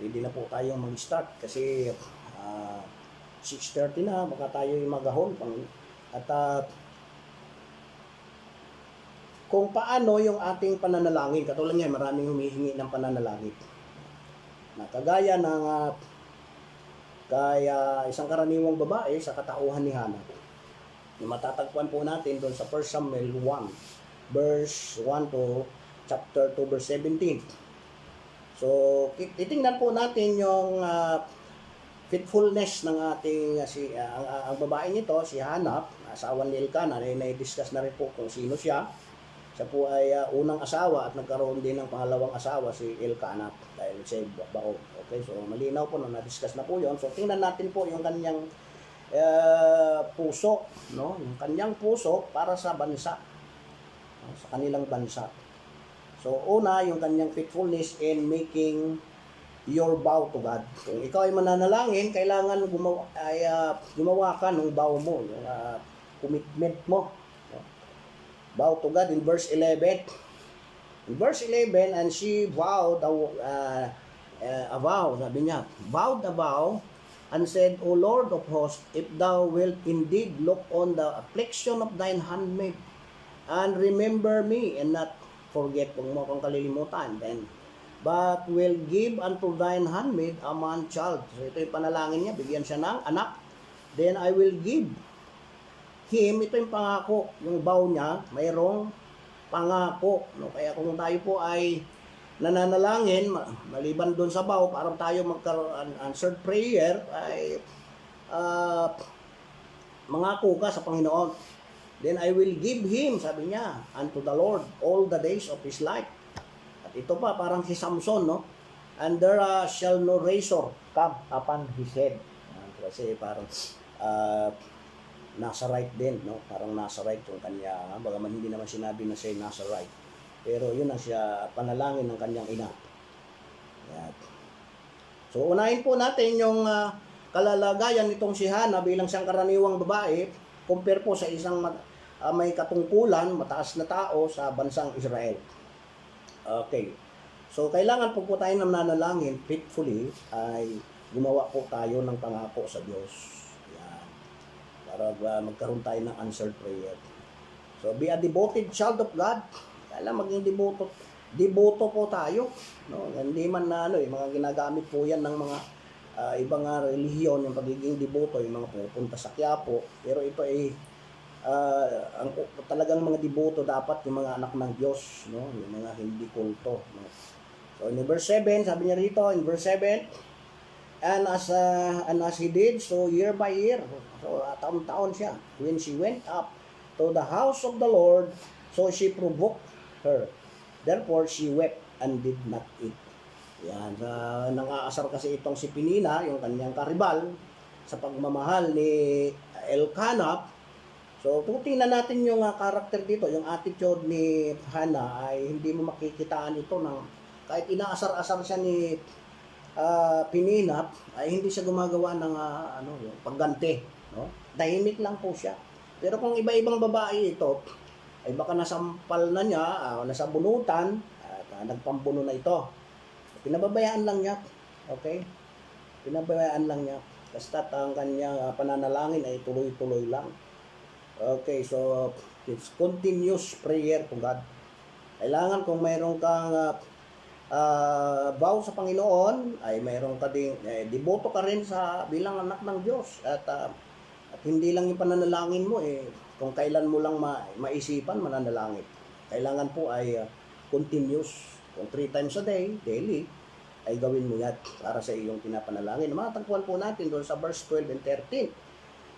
pwede na po tayong mag-start kasi 6:30 na, baka tayo magahon. At kung paano yung ating pananalangin, katulad niya, maraming humihingi ng pananalangin. Na kagaya ng kaya isang karaniwang babae sa katauhan ni Hana. Matatagpuan po natin doon sa 1 Samuel 1, verse 1 to chapter 2, verse 17. So, titingnan po natin yung faithfulness ng ating ang babae nito, si Hana, asawa ni Elkanah, na-discuss na rin po kung sino siya. Siya po ay unang asawa at nagkaroon din ng pangalawang asawa, si Elkanah, dahil siya baon. Okay, so malinaw po na na-discuss na po yon. So, tingnan natin po yung kanyang puso, no? Yung kanyang puso para sa bansa, no? Sa kanilang bansa. So, una, yung kanyang faithfulness in making your vow to God. Kung ikaw ay mananalangin, kailangan gumawa ka ng vow mo, yung commitment mo. Vow to God in verse 11. In verse 11, and she vowed a vow, sabi niya, vowed a vow, and said, O Lord of hosts, if thou wilt indeed look on the affliction of thine handmaid, and remember me, and not forget, kung mo akong kalilimutan, then, but will give unto thine handmaid a man child. So ito yung panalangin niya, bigyan siya ng anak. Then I will give him, ito yung pangako, yung vow niya, mayroong pangako. No? Kaya kung tayo po ay nananalangin, maliban doon sa vow, para tayo magkaroon answered prayer, ay mangako ka sa Panginoon. Then I will give him, sabi niya, unto the Lord all the days of his life. Ito pa, parang si Samson, no? And there shall no razor come upon his head. Kasi parang nasa right din, no? Parang nasa right yung kanya. Bagaman hindi naman sinabi na siya nasa right. Pero yun ang siya panalangin ng kanyang ina. Yan. So, unahin po natin yung kalalagayan nitong si Hana bilang siyang karaniwang babae, compare po sa isang may katungkulan, mataas na tao sa bansang Israel. Okay. So, kailangan po tayo na nanalangin faithfully ay gumawa po tayo ng pangako sa Diyos. Yan. Para magkaroon tayo ng answered prayer. So, be a devoted child of God. Kailangan maging deboto po tayo. No? Hindi man na mga ginagamit po yan ng mga ibang relihiyon, yung pagiging deboto, yung mga pupunta sa Quiapo. Pero ito ay talagang mga deboto dapat yung mga anak ng Diyos, no? Yung mga hindi kulto, no? So in verse 7, sabi niya rito in verse 7, and as he did so year by year, so taon-taon siya, when she went up to the house of the Lord, so she provoked her, therefore she wept and did not eat. Yan, nang-aasar kasi itong si Penina, yung kanyang karibal, sa pagmamahal ni Elkanah. So, kung tingnan natin yung karakter dito, yung attitude ni Hana, ay hindi mo makikitaan ito ng, kahit inaasar-asar siya ni Penina, ay hindi siya gumagawa ng yung pagganti. No? Tahimik lang po siya. Pero kung iba-ibang babae ito, ay baka nasampal na niya, nasa bunutan, at nagpambuno na ito. Pinababayaan lang niya. Okay? Pinababayaan lang niya. Basta ang kanyang pananalangin ay tuloy-tuloy lang. Okay, so it's continuous prayer to God. Kailangan kung mayroon kang vow sa Panginoon, ay mayroon ka ding deboto ka rin sa bilang anak ng Diyos. At hindi lang yung pananalangin mo, kung kailan mo lang maisipan, mananalangin. Kailangan po ay continuous. Kung 3 times a day, daily, ay gawin mo yan para sa iyong pinapanalangin. Matagpuan po natin doon sa verse 12 and 13.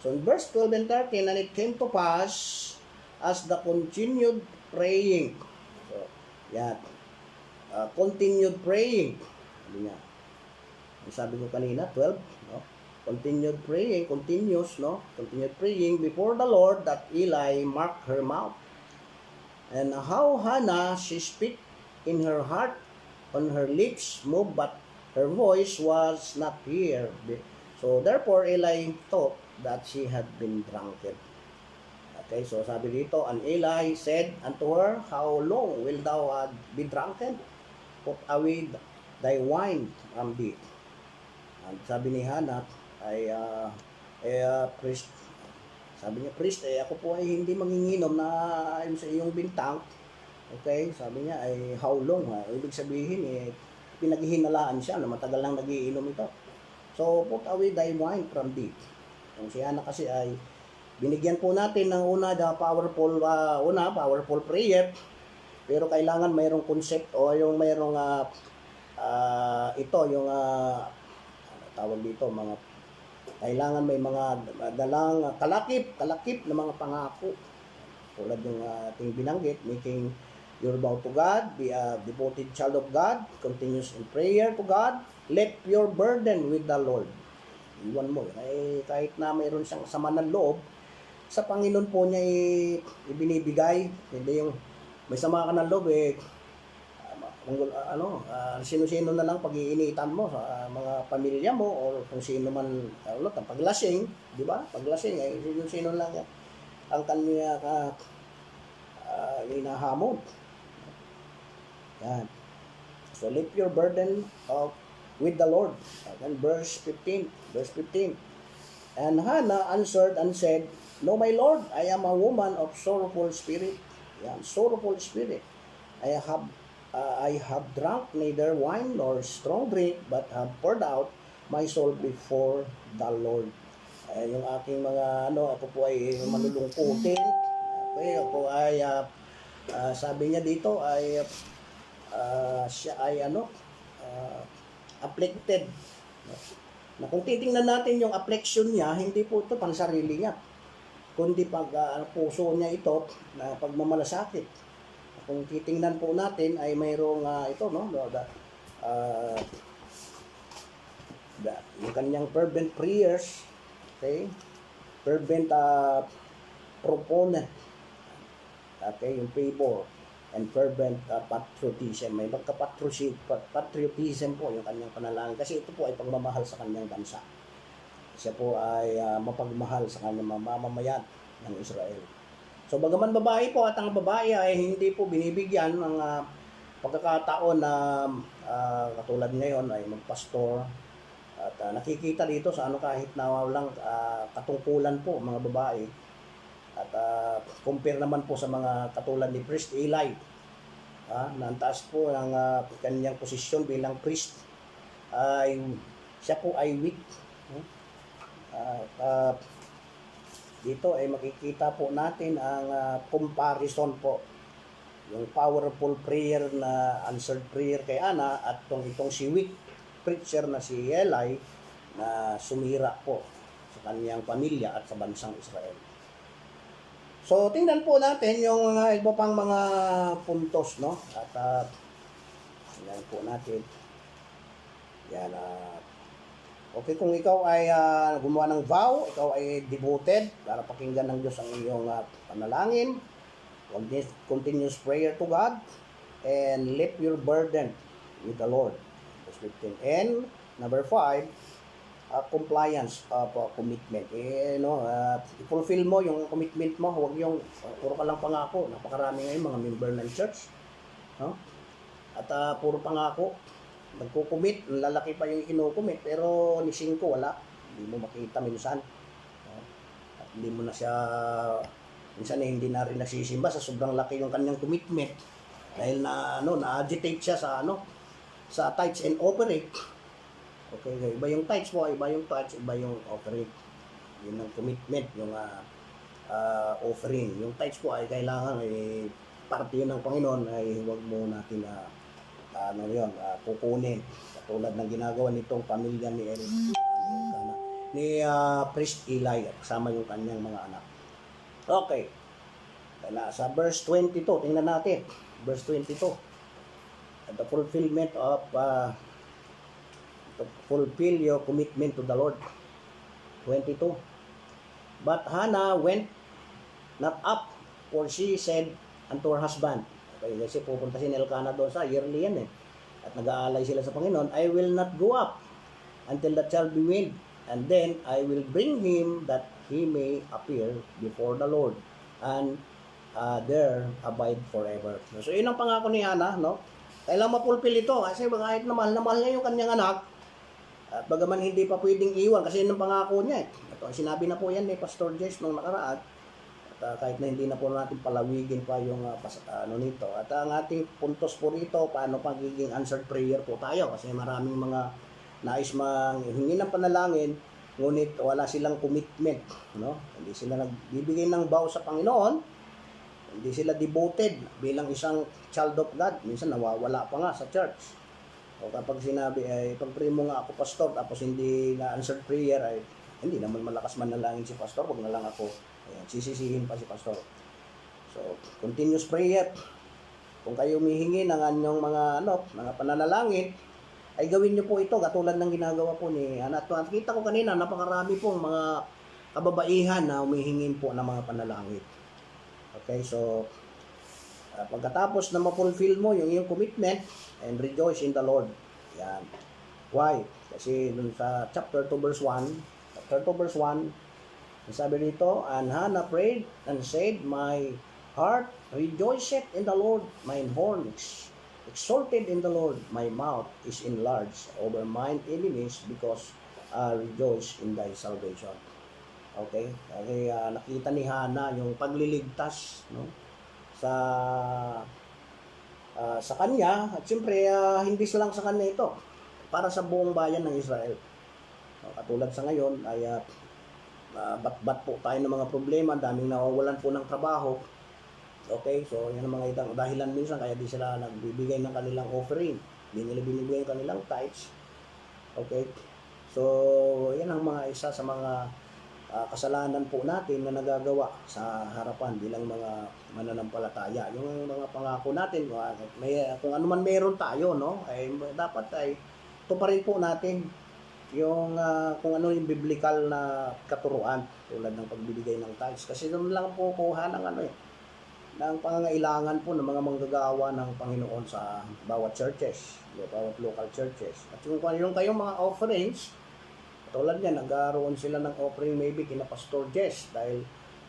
So in verse 12 and 13, and it came to pass as the continued praying. So, yan. Continued praying. Sabi niya. Sabi ko kanina, 12, no? Continued praying, continuous, no? Continued praying before the Lord that Eli marked her mouth. And how Hannah, she speak in her heart, on her lips moved, but her voice was not heard. So therefore Eli thought that she had been drunken. Okay, so sabi dito, and Eli said unto her, how long wilt thou be drunken? Put away thy wine from thee. Ang sabi ni Hannah ay, priest, sabi niya, priest, ako po ay hindi manginginom na ayon sa iyong bintang. Okay, sabi niya ay how long? Ibig sabihin, pinaghihinalaan siya na matagal lang nagiinom ito. So, put away thy wine from thee. Yung si Hannah kasi ay binigyan po natin ng powerful prayer, pero kailangan mayroong concept o yung mayroong ito yung ano tawag dito, mga kailangan may mga dalang kalakip na mga pangako tulad ng ating binanggit, making your vow to God, be a devoted child of God, continuous in prayer to God, let your burden with the Lord. Iwan mo, kahit na mayroon siyang sama ng loob, sa Panginoon po niya ibinibigay. Hindi yung may sama ka ng loob, sino-sino na lang pag-iinitan mo sa mga pamilya mo o kung sino man, paglasing, di ba? Paglasing, sino lang ang kanya hinahamon. Yan. So, lift your burden with the Lord. And verse 15. And Hannah answered and said, No, my Lord, I am a woman of sorrowful spirit. Yan, sorrowful spirit. I have drunk neither wine nor strong drink, but have poured out my soul before the Lord. Yung aking mga ako po ay malulungkutin. Okay, ako ay sabi niya dito ay siya ay afflicted. Na kung titingnan natin yung affliction niya, hindi po ito pansarili niya, kundi pag puso niya ito na pagmamalasakit. Kung titingnan po natin ay mayroong ito yung kanyang fervent prayers, okay, fervent proponent, okay, yung favor and fervent patriotism. May patriotism po yung kanyang panalangin kasi ito po ay pagmamahal sa kanyang bansa. Siya po ay mapagmahal sa kanyang mamamayan ng Israel. So bagaman babae po at ang babae ay hindi po binibigyan ng pagkakataon na katulad ngayon ay magpastor at nakikita dito sa kahit na walang katungkulan po mga babae. At compare naman po sa mga katulad ni Priest Eli, na ang taas po ng kanyang posisyon bilang priest, ay siya po ay weak. Dito ay makikita po natin ang comparison po. Yung powerful prayer na answered prayer kay Hannah at itong si weak preacher na si Eli na sumira po sa kanyang pamilya at sa bansang Israel. So, tingnan po natin yung mga iba pang mga puntos, no? At tingnan po natin. Yan. Okay, kung ikaw ay gumawa ng vow, ikaw ay devoted para pakinggan ng Diyos ang iyong panalangin, continuous prayer to God, and lift your burden with the Lord. Verse 15. And number 5, compliance of commitment. I-fulfill mo yung commitment mo, huwag yung puro ka lang pangako. Napakarami ngayon mga member ng church, no? At puro pangako, nagko-commit, lalaki pa yung ino-commit, pero ni 5 wala, hindi mo makita minsan, no? At hindi mo na siya minsan hindi na rin nasisimba sa sobrang laki yung kanyang commitment dahil na-agitate siya sa tithes and offering. Okay, iba yung tithes po, iba yung tithes, iba yung offering. Yun ang commitment, yung offering. Yung tithes po ay kailangan parte yun ng Panginoon, ay huwag mo natin kukunin. Katulad ng ginagawa nitong pamilya ni Priest Eli, kasama yung kanyang mga anak. Okay. Sa verse 22, tingnan natin. Verse 22. At the fulfillment of to fulfill your commitment to the Lord. 22. But Hannah went not up, for she said unto her husband. Okay, kasi pupunta si Elkanah doon sa yearly yan at nag-aalay sila sa Panginoon. I will not go up until the child be weaned, and then I will bring him that he may appear before the Lord, and there abide forever. So yun ang pangako ni Hannah, no? Kailangan mapulpil ito kasi kahit na mahal niya yung kanyang anak, At bagaman hindi pa pwedeng iwan kasi yun ang pangako niya. Ito, sinabi na po yan ni Pastor Jess nung nakaraan. At kahit na hindi na po natin palawigin pa yung nito. At ang ating puntos po rito, paano pagiging answered prayer po tayo. Kasi maraming mga nais manghingi ng panalangin, ngunit wala silang commitment. No? Hindi sila nagbibigay ng vow sa Panginoon. Hindi sila devoted bilang isang child of God. Minsan nawawala pa nga sa church. O kapag sinabi ay pag-pray mo nga ako pastor tapos hindi na answered prayer ay hindi naman malakas manalangin si pastor, wag na lang ako. Ayan, sisisihin pa si pastor. So, continuous prayer. Kung kayo humihingi ng anyong mga pananalangin, ay gawin niyo po ito katulad ng ginagawa po ni Ana. At kita ko kanina, napakarami pong mga kababaihan na humihingin po ng mga panalangin. Okay, so pagkatapos na ma-fulfill mo yung iyong commitment, and rejoice in the Lord. Yan. Why? Kasi dun sa chapter 2 verse 1, sabi dito, and Hannah prayed and said, my heart rejoiceth in the Lord, mine horns exalted in the Lord, my mouth is enlarged over mine enemies because I rejoice in thy salvation. Okay? Kasi nakita ni Hannah yung pagliligtas, no? Sa kanya, at siyempre hindi lang sa kanya ito, para sa buong bayan ng Israel. Katulad sa ngayon ay bat-bat po tayo ng mga problema, daming nawawalan po ng trabaho. Okay, so yan ang mga dahilan minsan kaya di sila nagbibigay ng kanilang offering, hindi nila binibigay ng kanilang tithes. Okay, so yan ang mga isa sa mga kasalanan po natin na nagagawa sa harapan bilang mga mananampalataya. Yung mga pangako natin, kung ano man meron tayo, no, ay dapat ay tuparin po natin yung kung ano yung biblical na katuruan tulad ng pagbibigay ng tithes. Kasi doon lang po kuha ng ng pangangailangan po ng mga manggagawa ng Panginoon sa bawat churches, bawat local churches. At kung yung kayong mga offerings, tulad yan, nagkaroon sila ng offering maybe kina Pastor Jess dahil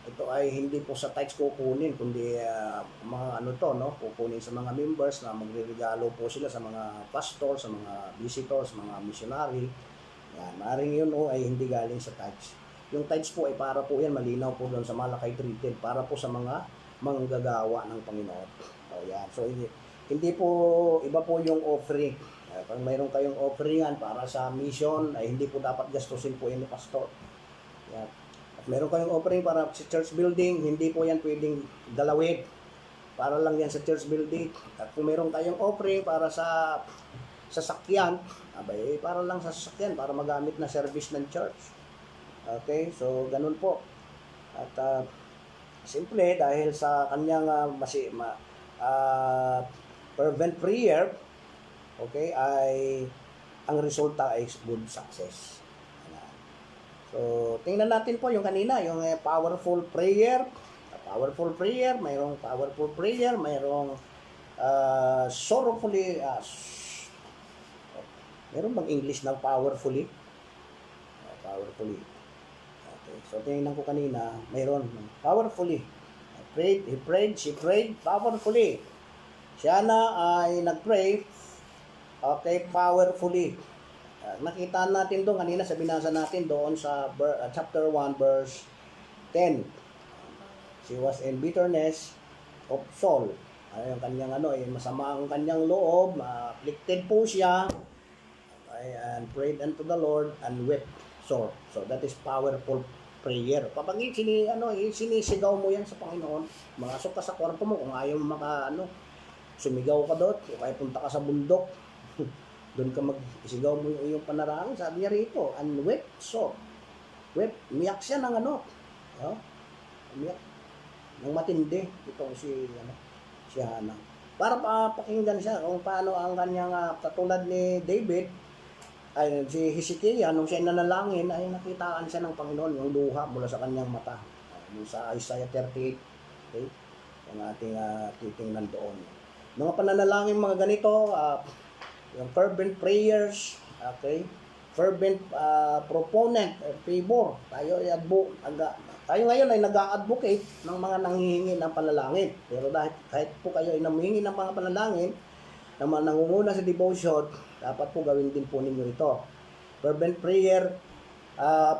ito ay hindi po sa tithes kukunin kundi mga kukunin sa mga members na magregalo po sila sa mga pastor, sa mga visitors, mga missionary. Yan, maaaring yun ay hindi galing sa tithes. Yung tithes po ay para po yan, malinaw po doon sa Malakay 3:10, para po sa mga manggagawa ng Panginoon. O yan, so hindi po, iba po yung offering. Pag mayroon kayong offeringan para sa mission, ay hindi po dapat gastusin po yan ni pastor. Yan. At mayroon kayong offering para sa church building, hindi po yan pwedeng dalawin. Para lang yan sa church building. At kung mayroon kayong offering para sa sasakyan, para lang sa sasakyan, para magamit na service ng church. Okay, so ganun po. At simple, dahil sa kanyang fervent prayer, okay, ay ang resulta ay good success. So, tingnan natin po yung kanina, yung powerful prayer, mayroong powerful prayer, mayroong sorrowfully, mayroong bang English ng powerfully? Powerfully. Okay, so tingnan ko kanina, mayroon powerfully. She prayed powerfully. Siya na ay nag-pray, okay, powerfully. Nakita natin doon kanina sa binasa natin doon sa chapter 1 verse 10. She was in bitterness of soul. Yung kanyang masama ang kanyang loob, afflicted po siya. And prayed unto the Lord and wept sore. So that is powerful prayer. Kapag sinisigaw mo yan sa Panginoon, masok ka sa kwarto mo kung ayaw mo sumigaw ka doon, o kaya punta ka sa bundok, doon ka mag-isigaw mo yung iyong panarangin. Sabi niya rito, and wept sore. Umiyak siya ng umiyak ng matindi. Ito si Hannah. Para pakinggan siya kung paano ang kanyang katulad ni David, ay si Hezekiah, nung siya nanalangin, ay nakitaan siya ng Panginoon, yung luha mula sa kanyang mata. Sa Isaiah 38, okay, yung ating titingnan doon. Mga pananalangin mga ganito, yung fervent prayers, okay, fervent proponent, favor. Tayo ngayon ay nag-a-advocate ng mga nanghihingi ng panalangin. Pero kahit po kayo ay nanghihingi ng mga panalangin, na nangunguna sa devotion, dapat po gawin din po ninyo ito. Fervent prayer,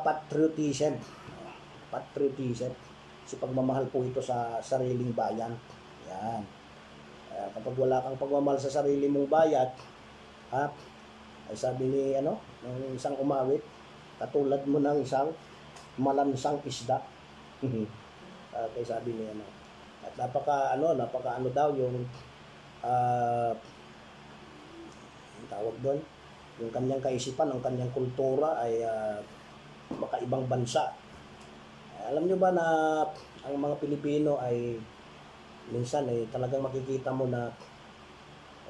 patriotism. Patriotism. Kasi pagmamahal po ito sa sariling bayan. Yan. Kapag wala kang pagmamahal sa sarili mong bayan, ay sabi ni ng isang umawit, katulad mo ng isang malansang isda. Kaya sabi niya at napaka daw yung tawag doon, yung kanyang kaisipan, ang kanyang kultura ay makaibang bansa. Alam nyo ba na ang mga Pilipino ay minsan ay talagang makikita mo na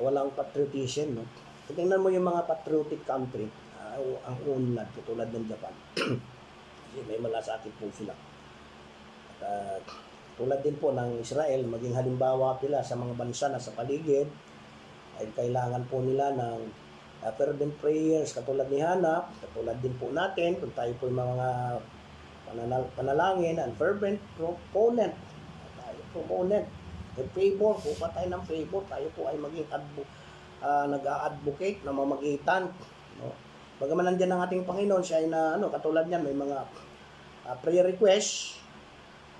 walang patriotism, no? Tingnan mo yung mga patriotic country, ang unlad, tulad ng Japan. Kasi may malasakit po sila. At tulad din po ng Israel, maging halimbawa sila sa mga bansa na sa paligid, ay kailangan po nila ng fervent prayers katulad ni Hannah, katulad din po natin kung tayo po yung mga panalangin and fervent proponent. Tayo proponent, favor po pa tayo ng favor, tayo po ay maging nag-a-advocate na mamagitan, no? Bagaman nandiyan ang ating Panginoon, siya ay na katulad niyan, may mga prayer request,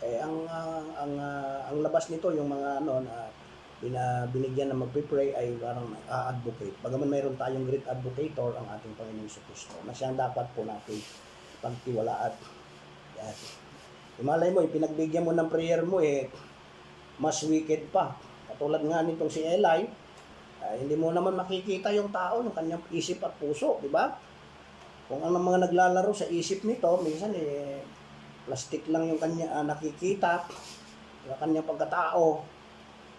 ang labas nito yung mga na binigyan na magpe-pray ay parang advocate. Bagaman mayroon tayong great advocator, ang ating Panginoon Jesucristo, na siyang dapat po natin pagtiwalaan. Yan. Imalay mo, pinagbigyan mo ng prayer mo, mas wicked pa. Katulad nga nitong si Eli, hindi mo naman makikita yung tao, yung kanyang isip at puso, di ba? Kung ang mga naglalaro sa isip nito, minsan plastic lang yung kanya nakikita, sa kanyang pagkatao.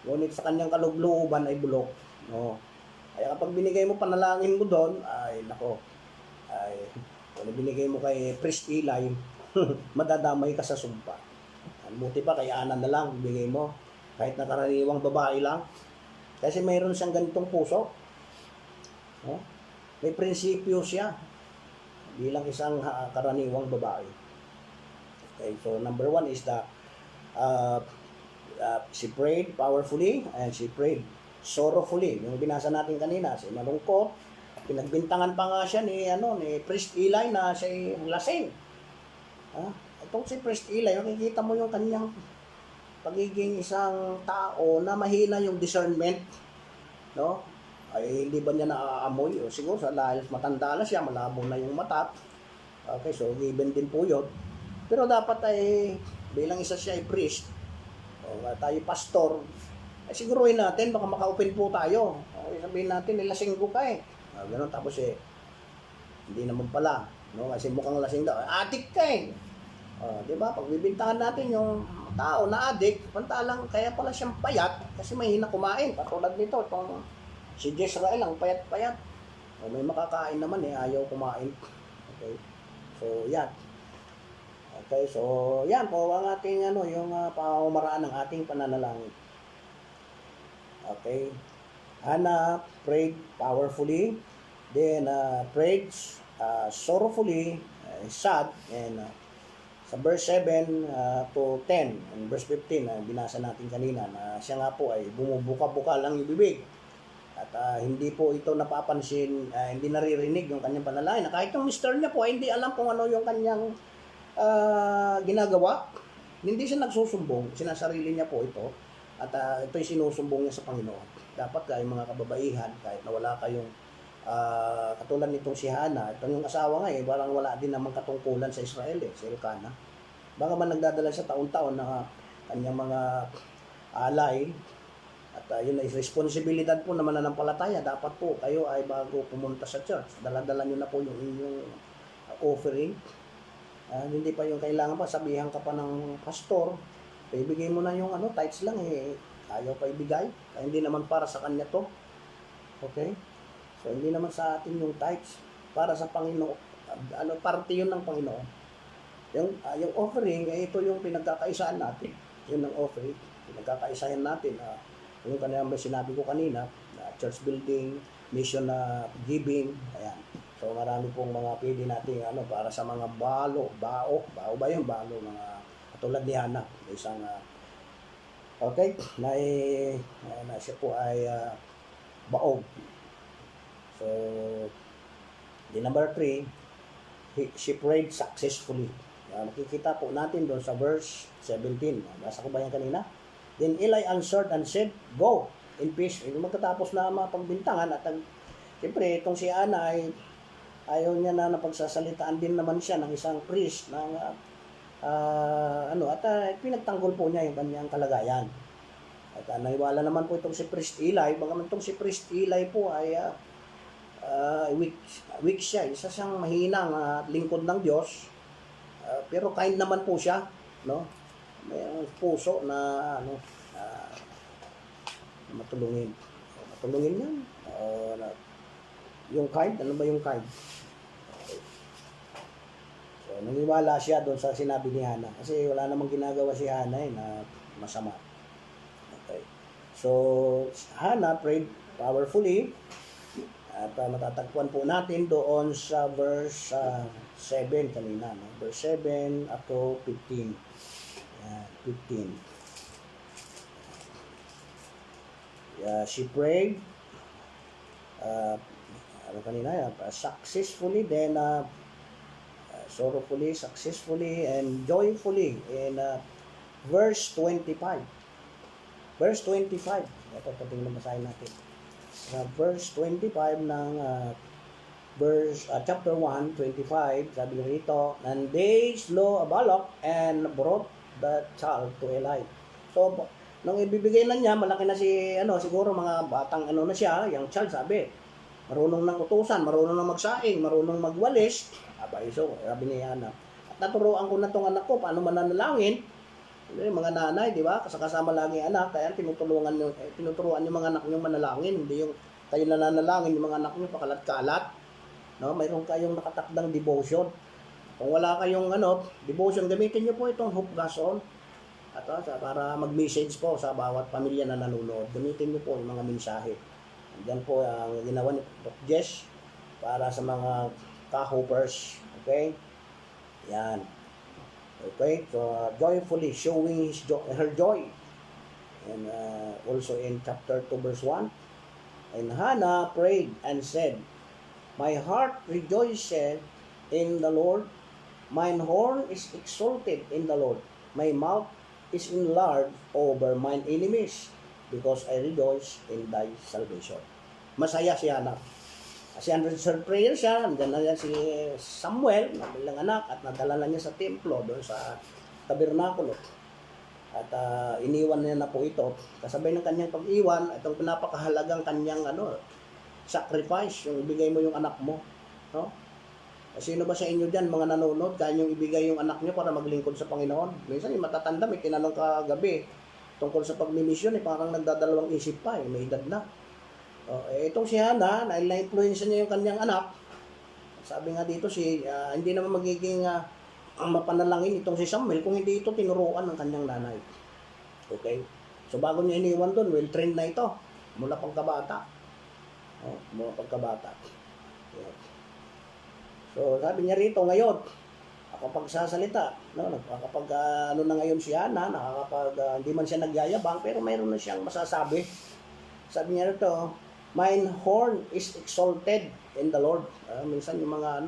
Ngunit sa kanyang kalugluban ay bulok, no? Kaya kapag binigay mo panalangin mo doon, kung binigay mo kay Priest Eli, madadamay ka sa sumpa. Buti pa kay Ana na lang bigay mo, kahit nakaraniwang babae lang. Kasi mayroon siyang ganitong puso, no? May prinsipyo siya bilang isang karaniwang babae. Okay, so number 1 is the she prayed powerfully and she prayed sorrowfully. Yung binasa natin kanina, si malungkot, pinagbintangan pa nga siya ni Priest Eli na siya lasing. Itong si Priest Eli, makikita mo yung kanyang pagiging isang tao na mahina yung discernment, no? Ay hindi ba niya naaamoy? O siguro sa dahil matanda na siya, malabo na yung mata. Okay, so given din po yun. Pero dapat ay bilang isa siya ay priest, tayo pastor, ay siguruhin natin, baka maka-open po tayo. Okay, sabihin natin, lasing ko ka ganun, tapos hindi naman pala, no? Kasi mukhang lasing daw, adik ka di ba? Pagbibintangan natin yung tao na adik, pantalang kaya pala siyang payat, kasi mahina kumain, katulad nito, itong si Jezreel, ang payat-payat. May makakain naman, ayaw kumain. Okay, so yan. Okay, so yan po ang ating yung pamamaraan ng ating pananalangin. Okay. Hannah prayed powerfully, then prayed sorrowfully, sad, and sa verse 7 to 10, and verse 15 binasa natin kanina na siya nga po ay bumubuka-buka lang yung bibig. At hindi po ito napapansin, hindi naririnig yung kanyang panalangin. Kahit yung mister niya po ay hindi alam kung ano yung kanyang ginagawa. Hindi siya nagsusumbong, sinasarili niya po ito, at ito'y sinusumbong niya sa Panginoon. Dapat kayong mga kababaihan, kahit na wala kayong katulad nitong si Hannah, itong yung asawa nga parang wala din namang katungkulan sa Israel si Elkanah. Baka man nagdadala siya taon-taon na kanyang mga alay, at yun ay responsibilidad po na mananampalataya. Dapat po kayo ay bago pumunta sa church, dala-dala nyo na po yung inyong offering. Hindi pa yung kailangan pa, sabihan ka pa ng pastor, ibigay mo na yung tithes lang, ayaw pa ibigay, hindi naman para sa kanya to. Okay, so hindi naman sa atin yung tithes, para sa Panginoon, parte yun ng Panginoon. Yung offering, ito yung pinagkakaisahan natin, yun ang offering, pinagkakaisahan natin, yung kanina sinabi ko kanina, church building, mission na giving, ayan. So marami pong mga pwede natin para sa mga bao ba yung balo, mga katulad ni Hannah, isang okay, na siya po ay baog. So the number 3, she prayed successfully. Nakikita po natin doon sa verse 17. Basa ko ba yan kanina? Then Eli answered and said, "Go in peace." Magkatapos na mapagbintangan at siyempre itong si Hana ay ayaw niya na napagsasalitaan din naman siya ng isang priest ng pinagtanggol po niya yung kanyang kalagayan. At naiwala naman po itong si Priest Eli. Bagaman itong si Priest Eli po ay weak siya. Isa siyang mahinang lingkod ng Diyos. Pero kind naman po siya, no? May puso na matulungin. Matulungin yan. Yung kind, ano ba yung kind? Okay. So, nangiwala siya doon sa sinabi ni Hana. Kasi wala namang ginagawa si Hana na masama. Okay. So, Hana prayed powerfully. At matatagpuan po natin doon sa verse 7 kanina. No? Verse 7 up to 15. 15. She prayed successfully, then sorrowfully, successfully, and joyfully in verse 25. Verse 25. Ito, patingin na basahin natin. Verse 25 ng chapter 1, 25, sabi rito, "And they slew a bullock and brought the child to Eli." So, nung ibibigay na niya, malaki na siguro mga batang na siya, yung child sabi, marunong ng utusan, marunong ng magsaing, marunong magwalis. So, sabi ni Hana, at naturuan ko na tong anak ko, paano mananalangin. Mga nanay, di ba? Kasama lagi anak, kaya tinuturuan yung mga anak nyo manalangin, hindi yung kayo nananalangin, yung mga anak nyo pakalat-kalat. No? Mayroon kayong nakatakdang devotion. Kung wala kayong devotion, gamitin nyo po itong Hope Gason. At para mag-message po sa bawat pamilya na nanonood, gamitin nyo po yung mga mensahe. Diyan po ang ginawa ni Doc Jess para sa mga ka-hopers. Okay? Yan. Okay? So, joyfully showing her joy. And also in chapter 2 verse 1. And Hannah prayed and said, "My heart rejoiceth in the Lord. Mine horn is exalted in the Lord. My mouth is enlarged over mine enemies, because I rejoice in thy salvation." Masaya si Hannah. Kasi answered prayer siya, nandiyan na yan si Samuel, nabilang anak, at nadala na niya sa templo, doon sa tabernakulo. At iniwan niya na po ito. Kasabay ng kanyang pag-iwan, itong pinapakahalagang kanyang sacrifice, yung ibigay mo yung anak mo. No? Sino ba sa inyo dyan, mga nanonood, kaya yung ibigay yung anak nyo para maglingkod sa Panginoon? Minsan yung matatanda, may tinanong kagabi tungkol sa pagmimisyon, parang nagdadalawang isip pa, may edad na. Itong si Hannah, na-influence niya yung kanyang anak. Sabi nga dito, hindi naman magiging mapanalangin itong si Samuel kung hindi ito tinuruan ng kanyang nanay. Okay? So bago niya iniwan doon, well-trained na ito. Mula pagkabata. Mula pagkabata. Yeah. So sabi niya rito ngayon, kapag sasalita, kapag na ngayon si Hannah, hindi man siya nagyayabang, pero mayroon na siyang masasabi. Sabi niya rito, "Mine horn is exalted in the Lord." Minsan yung mga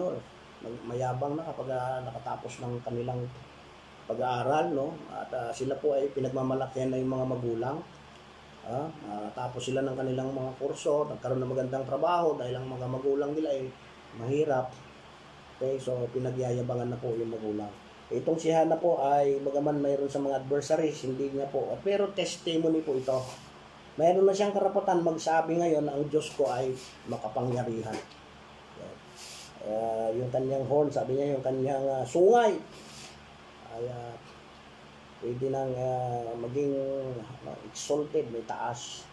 mayabang na kapag nakatapos ng kanilang pag-aaral, no? At sila po ay pinagmamalakihan na yung mga magulang. Tapos sila ng kanilang mga kurso, nagkaroon ng magandang trabaho dahil ang mga magulang nila ay mahirap. Okay, so pinagyayabangan na po yung magulang. Itong si Hannah po ay bagaman mayroon sa mga adversaries, hindi niya po, pero testimony po ito. Mayroon na siyang karapatan magsabi ngayon na ang Diyos ko ay makapangyarihan. Yung kanyang horn, sabi niya, yung kanyang sungay ay pwede nang maging exalted, may taas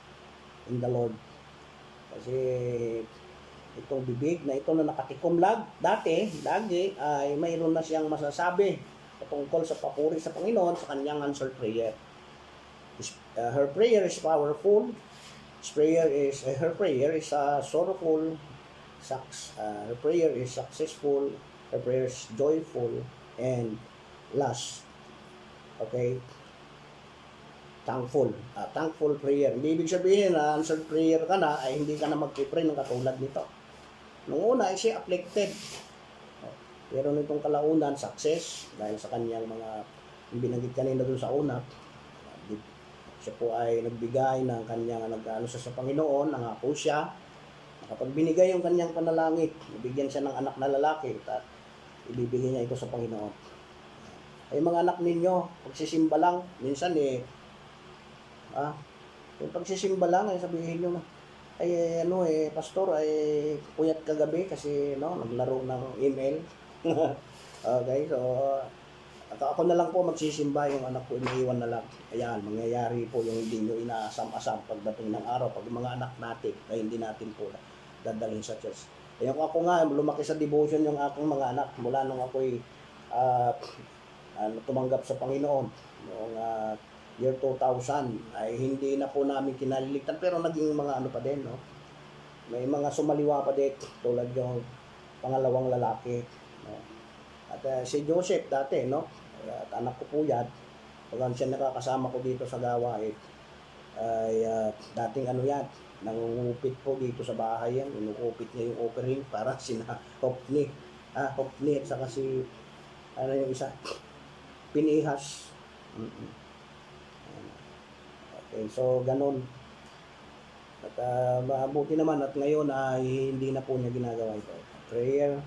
in the Lord. Kasi itong bibig na ito na nakatikom lagi ay mayroon na siyang masasabi patungkol sa papuri sa Panginoon sa kanyang answered prayer. Her prayer is powerful. Her prayer is sorrowful. Her prayer is successful. Her prayer is joyful. And last, okay, thankful. Thankful prayer. Hindi ibig sabihin na answered prayer ka na ay hindi ka na mag-pray ng katulad nito. Nung una ay siya afflicted. Pero nitong kalaunan, success dahil sa kanyang mga yung binanggit kanina doon sa una. Siya po ay nagbigay ng kanyang nag-ano sa Panginoon, nangako siya. Kapag binigay yung kanyang panalangin, nabigyan siya ng anak na lalaki at ibibigay niya ito sa Panginoon. Ay mga anak ninyo, pagsisimba lang, minsan yung pagsisimba lang, ay sabihin nyo na, ay pastor, ay puyat kagabi kasi naglaro ng email. Okay, so ako na lang po magsisimba, yung anak ko iniiwan na lang. Ayan, mangyayari po yung hindi nyo inaasam-asam pagdating ng araw. Pag mga anak natin, ay hindi natin po dadalhin sa church. Ayan, ako nga, lumaki sa devotion yung aking mga anak mula nung ako'y tumanggap sa Panginoon noong year 2000 ay hindi na po namin kinaliligtan pero naging mga pa din, no? May mga sumaliwa pa din tulad yung pangalawang lalaki, no? At si Joseph dati, no? At anak ko po yan, pag siya nakakasama ko dito sa gawain ay dating yan, nangungupit po dito sa bahay yan, inukupit niya yung offering para sina Hopni at saka si yung isa, Pinihas. Okay, so ganun. At mabuti naman at ngayon ay hindi na po niya ginagawa ito. Prayer,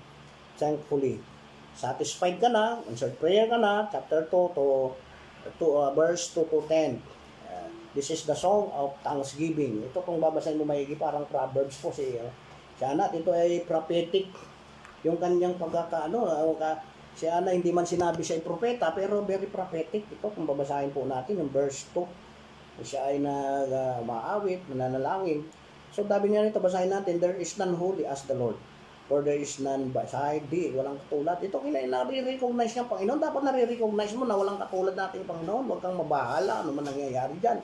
thankfully. Satisfied ka na, answered prayer ka na, chapter 2 to verse 2 to 10. This is the song of thanksgiving. Ito kung babasahin mo maigi, parang Proverbs po si Ana. Ito ay prophetic. Yung kanyang si Ana hindi man sinabi siya ay propeta, pero very prophetic. Ito kung babasahin po natin yung verse 2. Siya ay maawit, nananalangin. So sabi niya nito, basahin natin, there is none holy as the Lord. For there is none beside thee, walang katulad. Ito nare-recognize niya Panginoon. Dapat nare-recognize mo na walang katulad natin Panginoon. Huwag kang mabahala, ano man nangyayari dyan.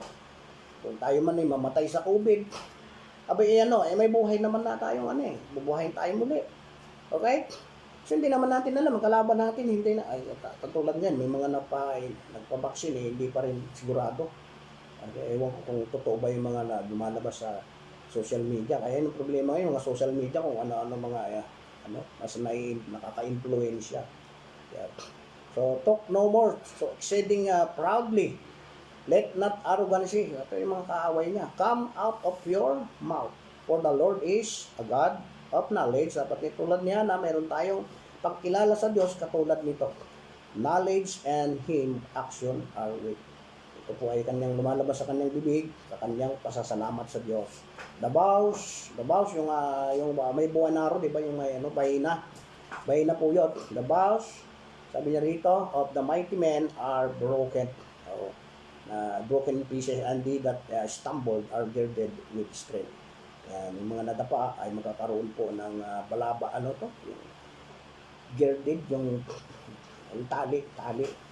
Kung tayo man ay mamatay sa COVID, may buhay naman na tayong bubuhayin tayo muli. Okay? So hindi naman natin alam, ang kalaban natin, hindi na, katulad niyan, may mga nagpabaksin, hindi pa rin sigurado. Okay, ewan ko kung totoo ba yung mga lumalabas sa social media. Kaya yung problema ngayon, mga social media, kung ano-ano mga, mas nakaka-influence siya. Yeah. So, talk no more. So, exceeding proudly. Let not arrogancy. Ito yung mga kaaway niya. Come out of your mouth. For the Lord is a God of knowledge. Dapat tulad niya na mayroon tayong pagkilala sa Diyos katulad nito. Knowledge and Him action are with. Ito po ay kanyang lumalabas sa kanyang bibig, sa kanyang pasasalamat sa Diyos. The vows yung may buwanaro, di ba, yung may bahina po yun. The vows, sabi niya rito, of the mighty men are broken. Broken pieces, and they that stumbled are girded with strength. Yan, yung mga nadapa ay magkakaroon po ng balaba, girded, yung tali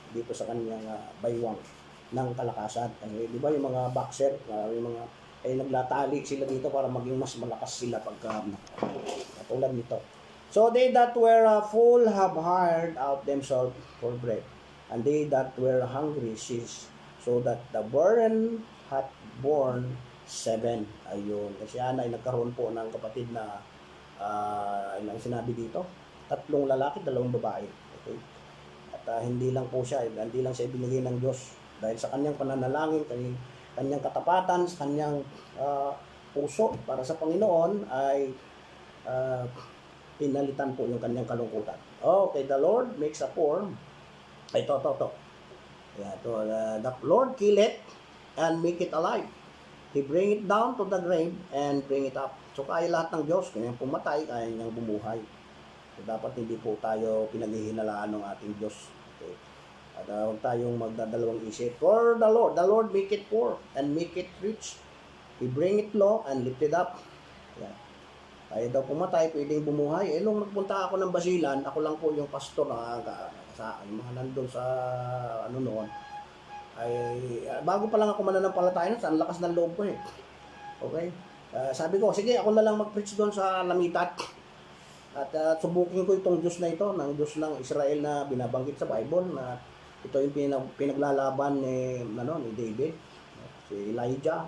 dito sa kanyang baywang ng kalakasan. Di ba yung mga boxer, yung mga naglatali sila dito para maging mas malakas sila pagka katulad nito. So they that were full have hired out themselves for bread, and they that were hungry ceased, so that the barren hath born 7. Ayun, kasi Ana ay nagkaroon po ng kapatid na ilang sinabi dito, 3 lalaki, 2 babae. Okay? At hindi lang siya ibinigay ng Diyos dahil sa kanyang pananalangin, kanyang katapatan, sa kanyang puso para sa Panginoon ay pinalitan po yung kanyang kalungkutan. Okay, the Lord makes a poor. Ito. Yeah, the Lord kill it and make it alive. He bring it down to the grave and bring it up. So kaya lahat ng Diyos, kanyang pumatay, kaya niyang bumuhay. So dapat hindi po tayo pinaghihinalaan ng ating Diyos. Okay. At huwag tayong magdadalawang isip. For the Lord make it poor and make it rich. He bring it low and lift it up. Yeah. Kaya daw pumatay, pwedeng bumuhay. Nung nagpunta ako ng Basilan, ako lang po yung pastor na mga nandun sa noon. Ay bago pa lang ako mananampalataya, ang lakas ng loob ko Okay? Sabi ko, sige, ako na lang mag-preach doon sa Lamitat. At subukin ko itong Diyos na ito, ng Diyos ng Israel na binabanggit sa Bible, na ito yung pinaglalaban ni David, si Elijah,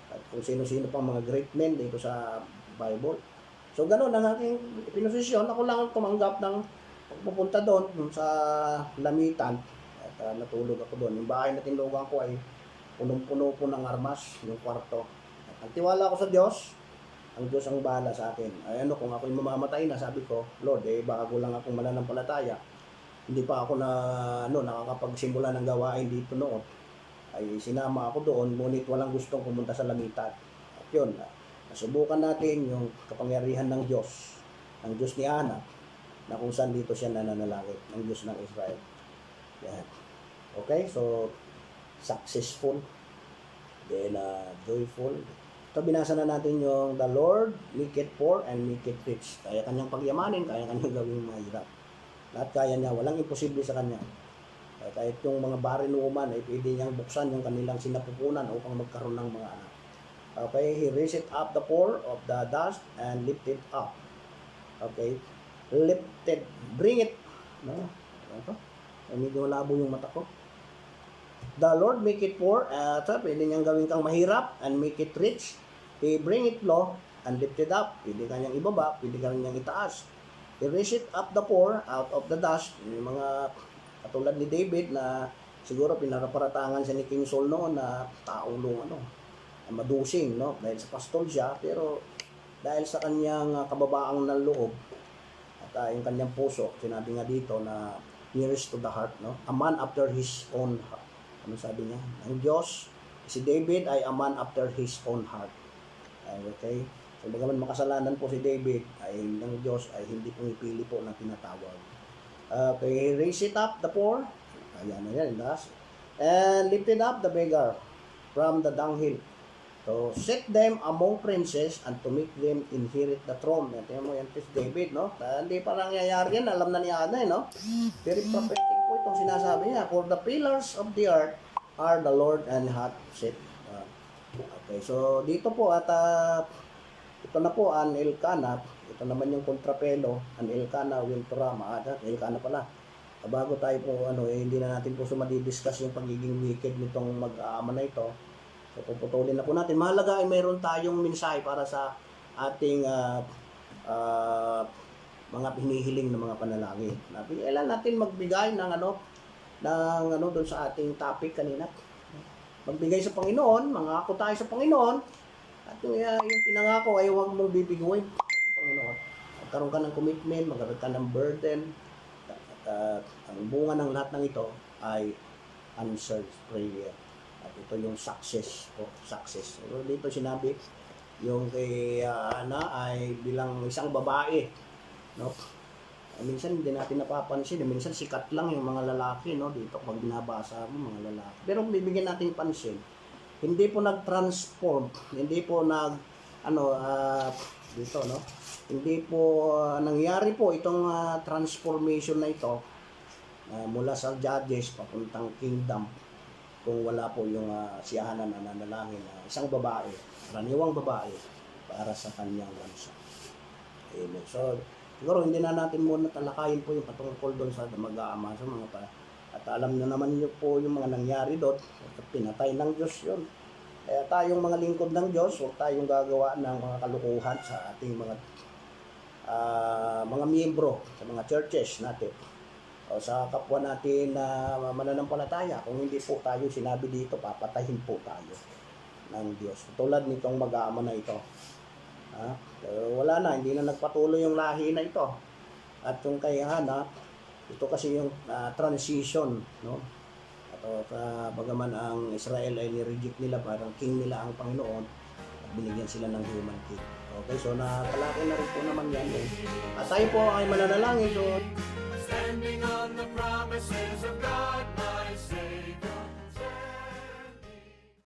at kung sino-sino pang mga great men dito sa Bible. So ganun ang aking pinosisyon. Ako lang tumanggap ng pupunta doon sa Lamitan at natulog ako doon. Yung bahay na tinulugan ko ay punong-puno po ng armas, yung kwarto. At ang tiwala ko sa Diyos, ang Diyos ang bahala sa akin. Ay kung ako'y mamamatay na, sabi ko, Lord, bago lang akong mananampalataya. Hindi pa ako nakakapagsimula ng gawain dito noon. Ay sinama ako doon, ngunit walang gustong pumunta sa Lamitan. At yun, nasubukan natin yung kapangyarihan ng Diyos ni Ana, na kung saan dito siya nananalangin, ng Diyos ng Israel. Yan. Okay, so successful, then joyful. Ito, binasa na natin yung the Lord make it poor and make it rich. Kaya kanyang pagyamanin, kaya kanyang gawing mahirap. Lahat kaya niya, walang imposible sa kanya. Kahit yung mga barinuman ay pwede niyang buksan yung kanilang sinapupunan upang magkaroon ng mga anak. Okay, he raised up the poor of the dust and lifted up. Okay, lifted, bring it. No? Ito, medyo malabo yung mata ko. The Lord make it poor, pwede niyang gawin kang mahirap and make it rich. He bring it low and lift it up. Pwede ka niyang ibaba, pwede ka niyang itaas. He raise it up the poor out of the dust. Yung mga katulad ni David na siguro pinaraparatangan siya ni King Saul noon na taong madusing, no? Dahil sa pastol siya, pero dahil sa kanyang kababaang ng loob at yung kanyang puso, sinabi nga dito na nearest to the heart, no? A man after his own heart. Ano sabi niya? Ang Diyos, si David ay a man after his own heart. Okay? So, bagaman makasalanan po si David, ay ng Diyos ay hindi pumipili po na tinatawag. Okay, raise it up, the poor. Ayan na yan, das. And lifted up the beggar from the dunghill. So, set them among princes and to make them inherit the throne. Ito mo yan, David, no? Hindi pa nangyayari yan, alam na ni Ana, no? Very prophetic po itong sinasabi niya. For the pillars of the earth are the Lord and hath set. Okay, so dito po at ito na po ang Elkanah. Ito naman yung kontrapelo, ang Elkanah Wintorama. Elkanah pala. Bago tayo po, hindi na natin po sumadidiscuss yung pagiging wicked nitong mag-aama na ito. So, puputulin na po natin. Mahalaga ay mayroon tayong mensahe para sa ating mga hinihiling ng mga panalangin. Kailan natin magbigay ng doon sa ating topic kanina. Magbigay sa Panginoon, mangako tayo sa Panginoon. At yung pinangako ay huwag mong bibiguin. Panginoon. Magkaroon ka ng commitment, magkaroon ka ng burden. At ang bunga ng lahat ng ito ay answered prayer. At ito yung success. Success. So, dito sinabi, yung kay Ana ay bilang isang babae. No? Minsan hindi natin napapansin, minsan sikat lang yung mga lalaki, no? Dito pag binabasa mo mga lalaki. Pero bibigyan natin pansin, hindi po nag-transform, hindi po dito, no? Hindi po nangyari po itong transformation na ito mula sa judges papuntang kingdom kung wala po yung siyahanan na nanalangin isang babae, karaniwang babae para sa kanyang bansa. Amen. So, siguro hindi na natin muna talakayin po yung patungkol doon sa mag-aama sa mga at alam nyo naman niyo po yung mga nangyari doon. Pinatay ng Diyos yun. Kaya tayong mga lingkod ng Diyos, huwag tayong gagawa ng mga kalukuhan sa ating mga miyembro sa mga churches natin. O sa kapwa natin na mananampalataya. Kung hindi po tayo sinabi dito, papatahin po tayo ng Diyos. Tulad nitong mag-aama na ito. Wala na, hindi na nagpatuloy yung lahi na ito. At yung kay Hana, ito kasi yung transition, no? At bagaman ang Israel ay ni-reject nila, parang king nila ang Panginoon, at binigyan sila ng human king. Okay, so nakalaki na rin po naman yan. At tayo po ay mananalangin. So, standing on the promises of God, my Savior.